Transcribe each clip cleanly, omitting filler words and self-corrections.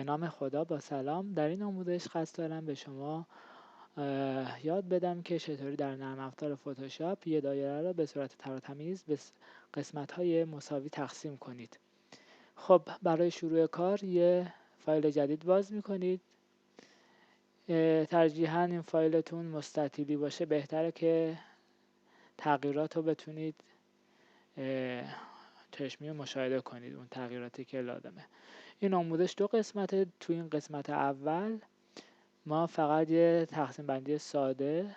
به نام خدا با سلام. در این آموزش قصد دارم به شما یاد بدم که چطوری در نرم افزار فتوشاپ یه دایره را به صورت تر و تمیز به قسمت‌های مساوی تقسیم کنید. خب برای شروع کار یه فایل جدید باز می‌کنید. ترجیحاً این فایلتون مستطیلی باشه، بهتره که تغییرات رو بتونید چشمی مشاهده کنید، اون تغییراتی که لازمه. این آموزش 2 قسمته. تو این قسمت اول ما فقط یه تقسیم بندی ساده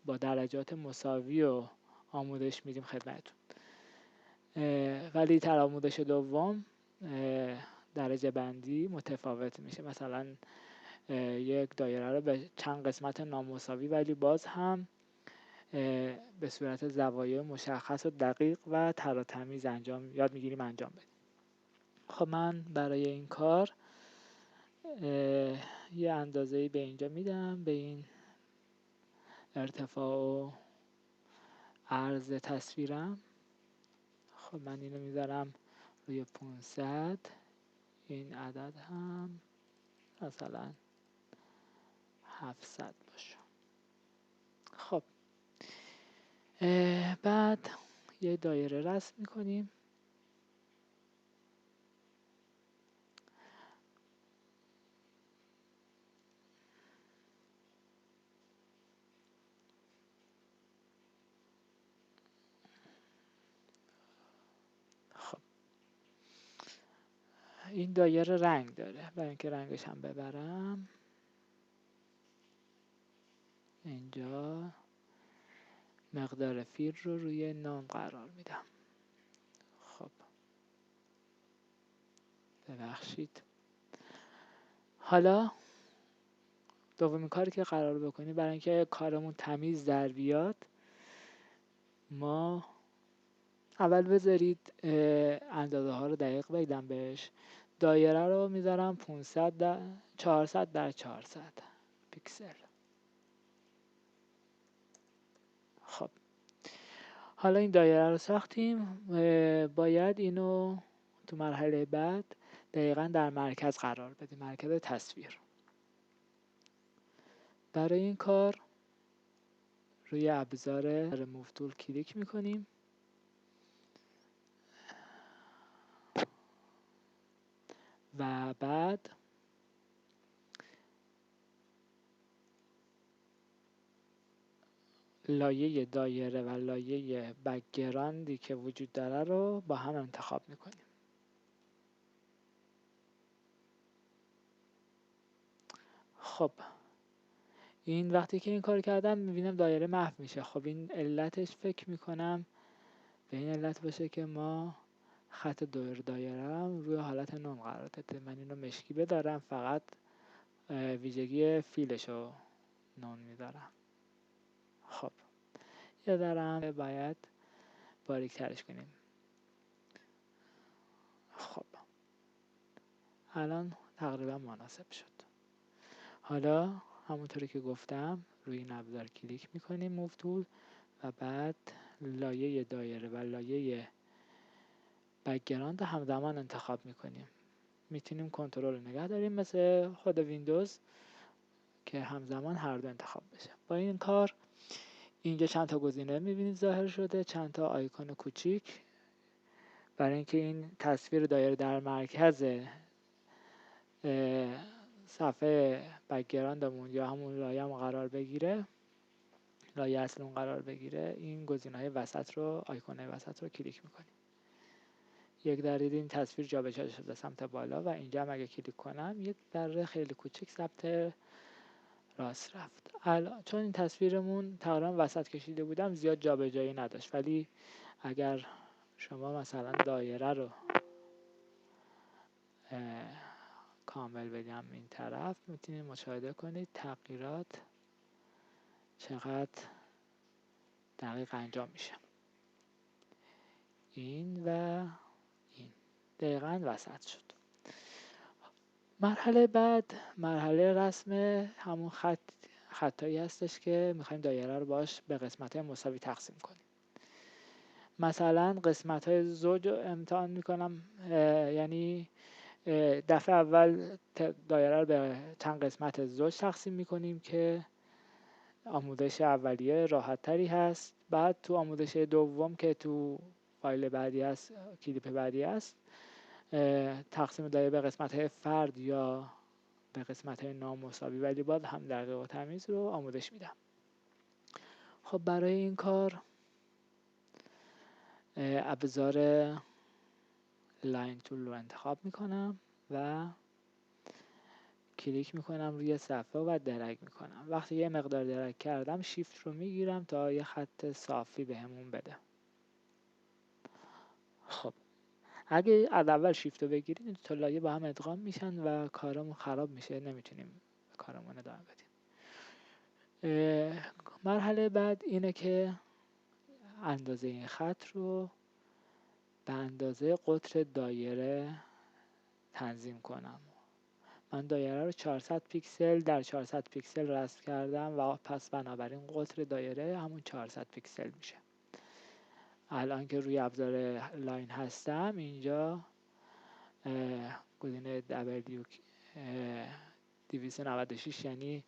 با درجات مساوی و آموزش میدیم خدمتتون، ولی در آموزش دوم درجه بندی متفاوت میشه. مثلا یک دایره رو به چند قسمت نامساوی ولی باز هم به صورت زوایای مشخص و دقیق و تر و تمیز یاد میگیریم انجام بدیم. خب من برای این کار یه اندازه‌ای به اینجا میدم، به این ارتفاع و عرض تصویرم. خب من اینو میذارم روی 500. این عدد هم مثلا 700 باشه. خب بعد یه دایره رسم میکنیم. خب این دایره رنگ داره، برای اینکه رنگش هم ببرم اینجا مقدار فیل رو روی نام قرار میدم. خب ببخشید. حالا دومین کاری که قرار بکنیم برای اینکه کارمون تمیز در بیاد، ما اول بذارید اندازه ها رو دقیق بگم بهش. دایره رو میذارم 400 در 400 پیکسل. خب حالا این دایره رو ساختیم، باید اینو تو مرحله بعد دقیقاً در مرکز قرار بدیم، مرکز تصویر. برای این کار روی ابزار ریموو تول کلیک میکنیم و بعد لایه دایره و لایه بک‌گراندی که وجود داره رو با هم انتخاب میکنیم. خب این وقتی که این کار کردم میبینم دایره محو میشه. خب این علتش فکر میکنم به این علت باشه که ما خط دایره‌ام روی حالت نون قرار داده. من اینو مشکی بدارم، فقط ویژگی فیلشو نون میذارم. خب یه ذره باید باریک ترش کنیم. خب الان تقریبا مناسب شد. حالا همونطوری که گفتم روی این ابزار کلیک میکنیم موو تول و بعد لایه دایره و لایه بک‌گراند همزمان انتخاب میکنیم. میتونیم کنترل نگه داریم مثل خود ویندوز که همزمان هر دو انتخاب بشه. با این کار اینجا چند تا گزینه میبینید ظاهر شده، چند تا آیکون کوچیک برای اینکه این تصویر دایره در مرکز صفحه بک‌گراندمون یا همون لایه هم قرار بگیره، لایه اصلون قرار بگیره. این گزینه‌های وسط رو، آیکون‌های وسط رو کلیک میکنیم. یک ذره این تصویر جابجا شده سمت بالا و اینجا هم اگه کلیک کنم یک ذره خیلی کوچیک سمت راست رفت. الان چون این تصویرمون تقریبا وسط کشیده بودم زیاد جابجایی نداشت، ولی اگر شما مثلا دایره رو کامل بگم این طرف، میتونید مشاهده کنید تغییرات چقدر دقیق انجام میشه. این و این دقیقاً وسط شد. مرحله بعد مرحله رسم همون خطایی هستش که میخوایم دایره رو باش به قسمت‌های مساوی تقسیم کنیم. مثلا قسمت‌های زوج رو امتحان میکنم، یعنی دفعه اول دایره رو به چند قسمت زوج تقسیم میکنیم که آموزش اولیه راحت تری هست. بعد تو آموزش دوم که تو فایل بعدی هست، کلیپ بعدی هست، تقسیم دایره به قسمت های فرد یا به قسمت های نامساوی ولی باز هم دقیق و تمیز رو آموزش میدم. خب برای این کار ابزار لاین تول رو انتخاب میکنم و کلیک میکنم روی صفحه و درگ میکنم. وقتی یه مقدار درگ کردم شیفت رو میگیرم تا یه خط صافی بهمون بده. خب اگه از اول شیفت رو بگیریم این دو لایه با هم ادغام میشن و کارمون خراب میشه، نمیتونیم کارمون ادامه بدیم. مرحله بعد اینه که اندازه این خط رو به اندازه قطر دایره تنظیم کنم. من دایره رو 400 پیکسل در 400 پیکسل رسم کردم و پس بنابراین قطر دایره همون 400 پیکسل میشه. الان که روی ابزار لاین هستم اینجا گزینه W296 یعنی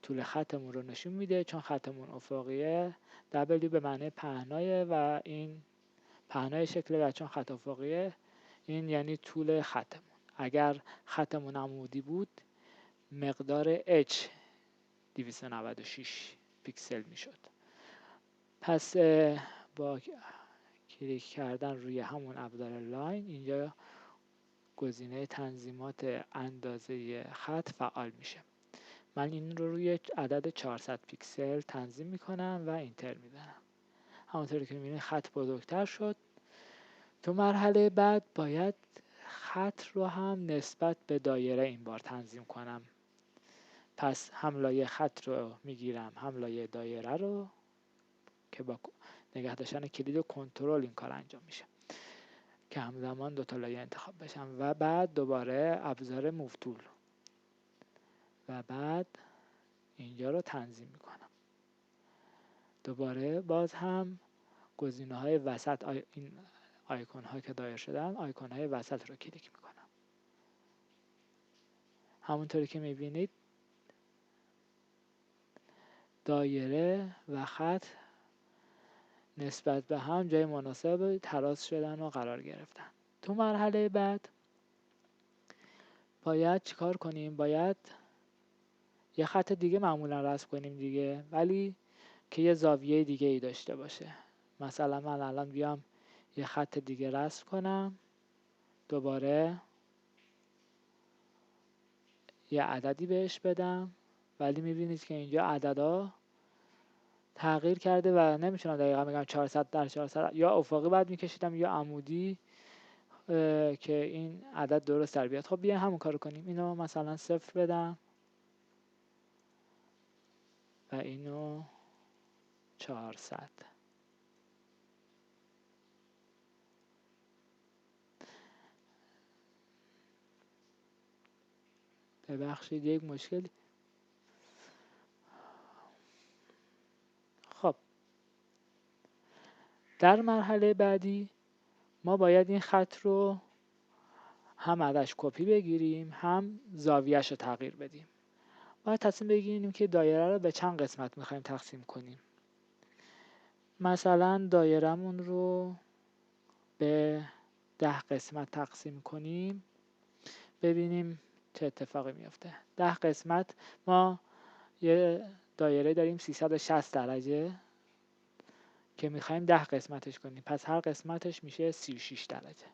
طول خطمون رو نشون میده. چون خطمون افقیه W به معنی پهنایه و این پهنای شکل و چون خط افقیه این یعنی طول خطمون. اگر خطمون عمودی بود مقدار H 296 پیکسل میشد. پس با کلیک کردن روی همون ابزار لاین اینجا گزینه تنظیمات اندازه خط فعال میشه. من این رو روی عدد 400 پیکسل تنظیم میکنم و اینتر میزنم. همونطوری که میبینید خط بزرگتر شد. تو مرحله بعد باید خط رو هم نسبت به دایره این بار تنظیم کنم. پس هم لایه خط رو میگیرم هم لایه دایره رو که با نگه داشتن کلید و کنترل این کار انجام میشه که همزمان دو تا لایه انتخاب بشن و بعد دوباره ابزار موو تول و بعد اینجا رو تنظیم میکنم. دوباره باز هم گزینه های وسط این آیکون ها که دایر شدن آیکون های وسط رو کلیک میکنم. همونطوری که میبینید دایره و خط نسبت به هم جای مناسب تراز شدن و قرار گرفتن. تو مرحله بعد باید چیکار کنیم؟ باید یه خط دیگه معمولا رسم کنیم دیگه، ولی که یه زاویه دیگه ای داشته باشه. مثلا من الان بیام یه خط دیگه رسم کنم، دوباره یه عددی بهش بدم، ولی میبینید که اینجا عددا تغییر کرده و نمیتونم دقیقا بگم 400 در 400 یا افقی بعد میکشیدم یا عمودی که این عدد درست در بیاد. خب بیایم همون کارو کنیم. اینو مثلا 0 بدم و اینو 400. ببخشید یک مشکلی. خب در مرحله بعدی ما باید این خط رو هم ازش کپی بگیریم هم زاویه‌اش رو تغییر بدیم. باید تصمیم بگیریم که دایره رو به چند قسمت میخوایم تقسیم کنیم. مثلا دایرمون رو به 10 قسمت تقسیم کنیم، ببینیم چه اتفاقی میفته. 10 قسمت ما یه دایره داریم 360 درجه که میخوایم 10 قسمتش کنیم، پس هر قسمتش میشه 36 درجه.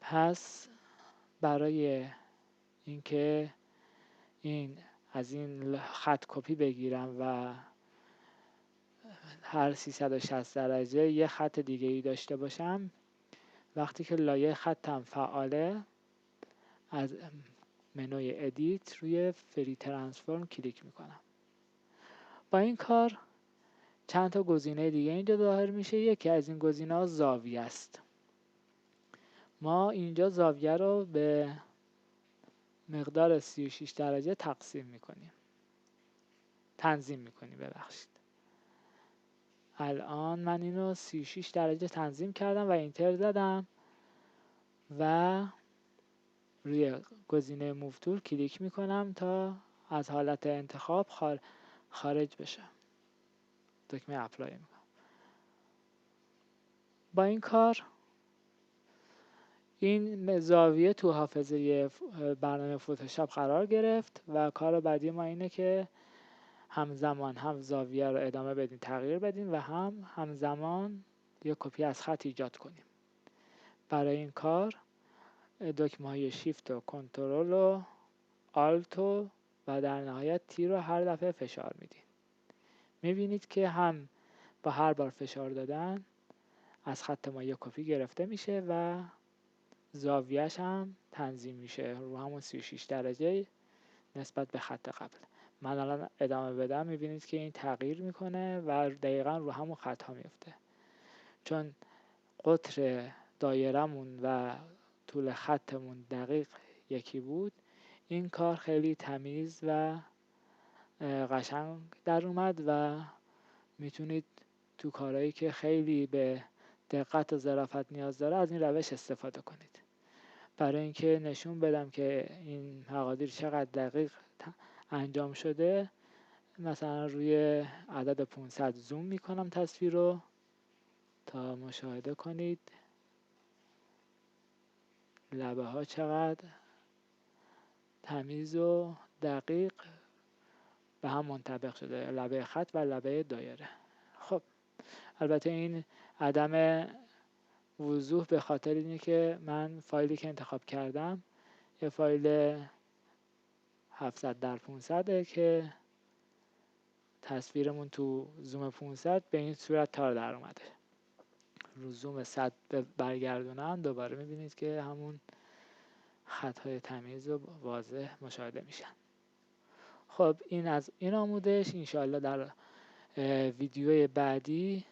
پس برای اینکه از این خط کپی بگیرم و هر 360 درجه یه خط دیگه ای داشته باشم، وقتی که لایه خطم فعاله از منوی ادیت روی فری ترانسفورم کلیک میکنم. با این کار چند تا گزینه دیگه اینجا ظاهر میشه. یکی از این گزینه ها زاویه است. ما اینجا زاویه رو به مقدار 36 درجه تنظیم میکنیم. ببخشید الان من اینو 36 درجه تنظیم کردم و اینتر زدم و روی گزینه موو تول کلیک میکنم تا از حالت انتخاب خارج بشه. دکمه اپلای میکنم. با این کار این زاویه تو حافظه برنامه فتوشاپ قرار گرفت و کار بعدی ما اینه که همزمان هم زاویه رو ادامه بدیم، تغییر بدیم و همزمان یک کپی از خط ایجاد کنیم. برای این کار دکمه های شیفت و کنترل و آلت و در نهایت تی رو هر دفعه فشار میدیم. میبینید که هم با هر بار فشار دادن از خط ما یک کپی گرفته میشه و زاویهش هم تنظیم میشه رو همون 36 درجه نسبت به خط قبل. من الان ادامه بدم میبینید که این تغییر میکنه و دقیقا رو همون خط ها میفته. چون قطر دایرمون و طول خطمون دقیق یکی بود، این کار خیلی تمیز و قشنگ در اومد و میتونید تو کارهایی که خیلی به دقت و ظرافت نیاز داره از این روش استفاده کنید. برای اینکه نشون بدم که این مقادیر چقدر دقیق انجام شده، مثلا روی عدد 500 زوم میکنم تصویر رو تا مشاهده کنید لبه ها چقدر تمیز و دقیق به هم منطبق شده، لبه خط و لبه دایره. خب البته این عدم وضوح به خاطر اینه که من فایلی که انتخاب کردم یه فایل 700 در 500 که تصویرمون تو زوم 500 به این صورت تار در اومده. رو زوم 100 برگردونم دوباره میبینید که همون خطهای تمیز و واضح مشاهده میشن. خب این از این آموزش. انشاءالله در ویدیوی بعدی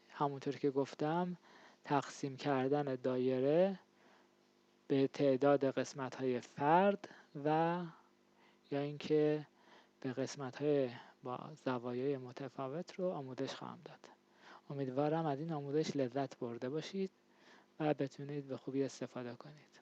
همونطور که گفتم تقسیم کردن دایره به تعداد قسمت‌های فرد و یا اینکه به قسمت‌های با زوایای متفاوت رو آموزش خواهم داد. امیدوارم از این آموزش لذت برده باشید و بتونید به خوبی استفاده کنید.